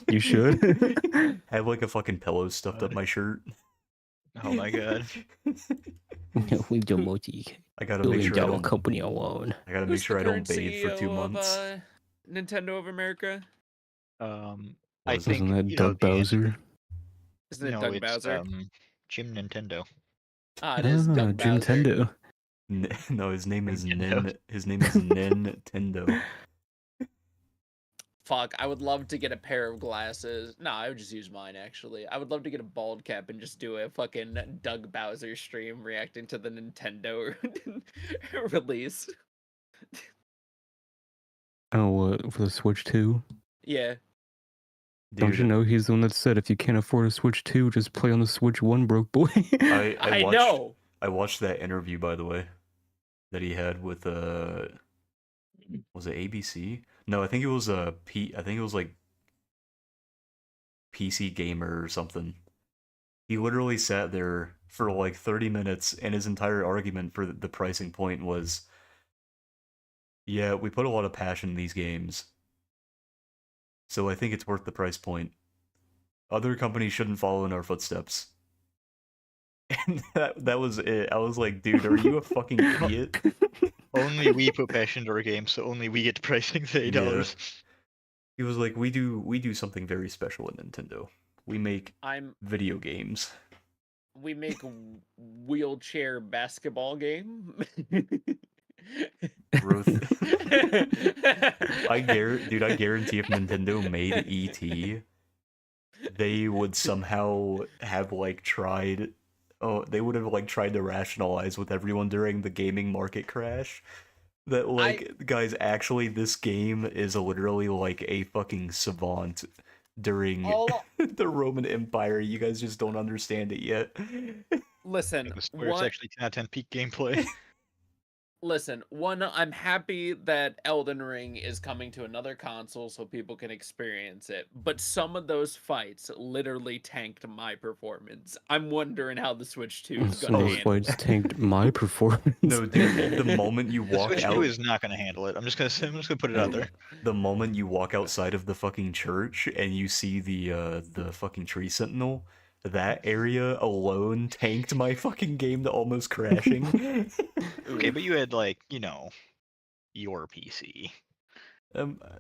You should. Have like a fucking pillow stuffed up my shirt. Oh my god. We do Who- multi I gotta make sure I don't. company alone. I gotta make Who's sure the I don't current bathe for CEO 2 months. of Nintendo of America? What I is it? think Isn't that you know Doug the answer. Bowser? Isn't it No, Doug it's Bowser? Jim Nintendo. It is Doug Bowser. Nintendo. No, his name is Nintendo. Nin. His name is Nintendo. Fuck, I would love to get a pair of glasses. No, I would just use mine, actually. I would love to get a bald cap and just do a fucking Doug Bowser stream reacting to the Nintendo release. Oh, what, for the Switch 2? Yeah. Don't you Dude, know he's the one that said if you can't afford a Switch 2, just play on the Switch 1, broke boy? I watched know. I watched that interview, by the way, that he had with was it ABC? No, I think it was I think it was like PC Gamer or something. He literally sat there for like 30 minutes, and his entire argument for the pricing point was, yeah, we put a lot of passion in these games, so I think it's worth the price point. Other companies shouldn't follow in our footsteps. And that was it. I was like, dude, are you a fucking idiot? Only we put passion into our games, so only we get to price things at $8. He was like, we do something very special at Nintendo. We make video games. We make wheelchair basketball game. Ruth. I guarantee if Nintendo made E.T., they would somehow have like tried. Oh, they would have like tried to rationalize with everyone during the gaming market crash that like, guys, actually this game is literally like a fucking savant during the Roman Empire. You guys just don't understand it yet. Listen, Where it's actually 10 out of 10 peak gameplay. Listen, I'm happy that Elden Ring is coming to another console so people can experience it, but some of those fights literally tanked my performance. I'm wondering how the Switch 2 is Some going of to those handle fights it. tanked my performance. No, dude, the moment you The walk Switch 2 out, is not going to handle it. I'm just gonna put it out there. the moment you walk outside of the fucking church and you see the fucking tree sentinel, that area alone tanked my fucking game to almost crashing. Okay, but you had like, your PC.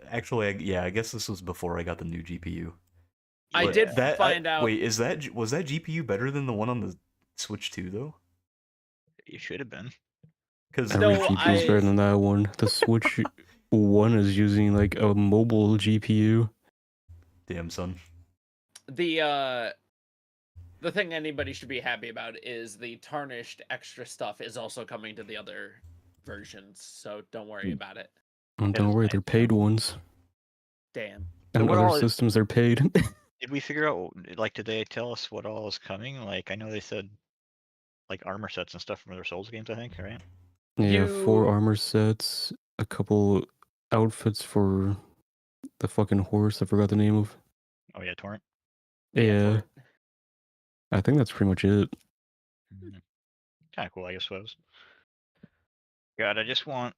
Actually, yeah, I guess this was before I got the new GPU. I But did find out. Wait, was that GPU better than the one on the Switch 2 though? You should have been. Because Every No, GPU is better than that one. The Switch 1 is using like a mobile GPU. damn son. The thing anybody should be happy about is the tarnished extra stuff is also coming to the other versions, so don't worry about it. And That don't is worry, nice, they're paid ones. Damn. And what other all- systems are paid. Did we figure out, like, did they tell us what all is coming? Like, I know they said, like, armor sets and stuff from their Souls games, I think, right? Yeah, 4 You- armor sets, a couple outfits for the fucking horse. I forgot the name of. Oh yeah, Torrent. Yeah, I think that's pretty much it. Kind of cool, I suppose. God, I just want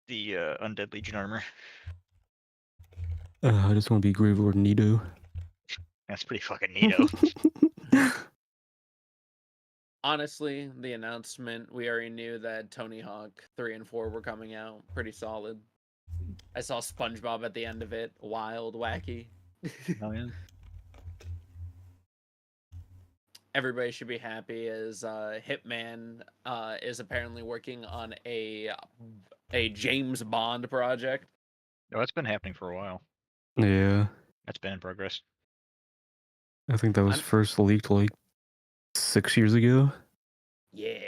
the Undead Legion armor. I just want to be Grave Lord Nito. That's pretty fucking neato. Honestly, the announcement, we already knew that Tony Hawk 3 and 4 were coming out. Pretty solid. I saw SpongeBob at the end of it. Wild, wacky. Oh yeah. Everybody should be happy as Hitman is apparently working on a James Bond project. No, that's been happening for a while. Yeah, That's been in progress. I think that was I'm- first leaked like 6 years ago. Yeah.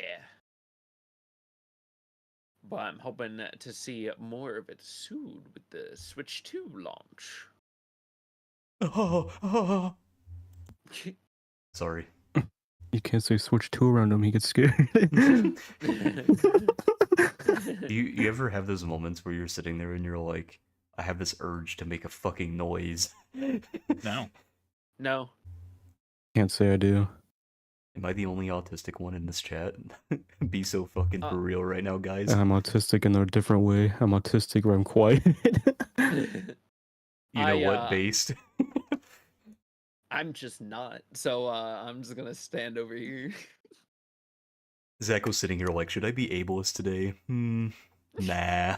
But I'm hoping to see more of it soon with the Switch 2 launch. Sorry. You can't say Switch 2 around him, he gets scared. You ever have those moments where you're sitting there and you're like, I have this urge to make a fucking noise? No. No. Can't say I do. Am I the only autistic one in this chat? Be so fucking for real right now, guys. I'm autistic in a different way. I'm autistic where I'm quiet. You know what, based? I'm just not. So I'm just gonna stand over here. Zach was sitting here like, should I be ableist today? Nah.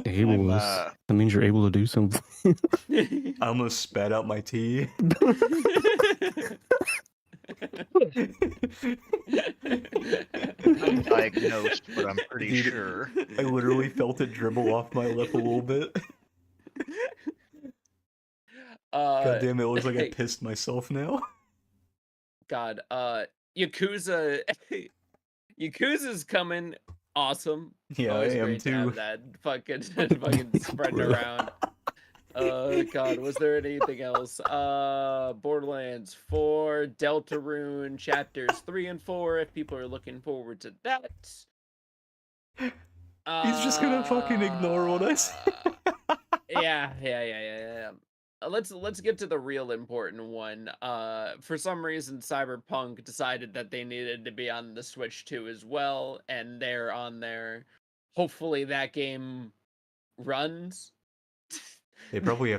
Ableist. That means you're able to do something. I almost spat out my tea. I'm diagnosed, but I'm pretty Dude, sure. I literally felt it dribble off my lip a little bit. God damn it, looks like I pissed myself now. God, Yakuza Yakuza's coming. Awesome. Yeah, Always I am great to have too. that fucking spreading around. God, was there anything else? Borderlands 4, Deltarune chapters 3 and 4, if people are looking forward to that. He's just gonna fucking ignore what I say. Yeah. Let's get to the real important one. For some reason, Cyberpunk decided that they needed to be on the Switch 2 as well, and they're on there. Hopefully that game runs. They probably have to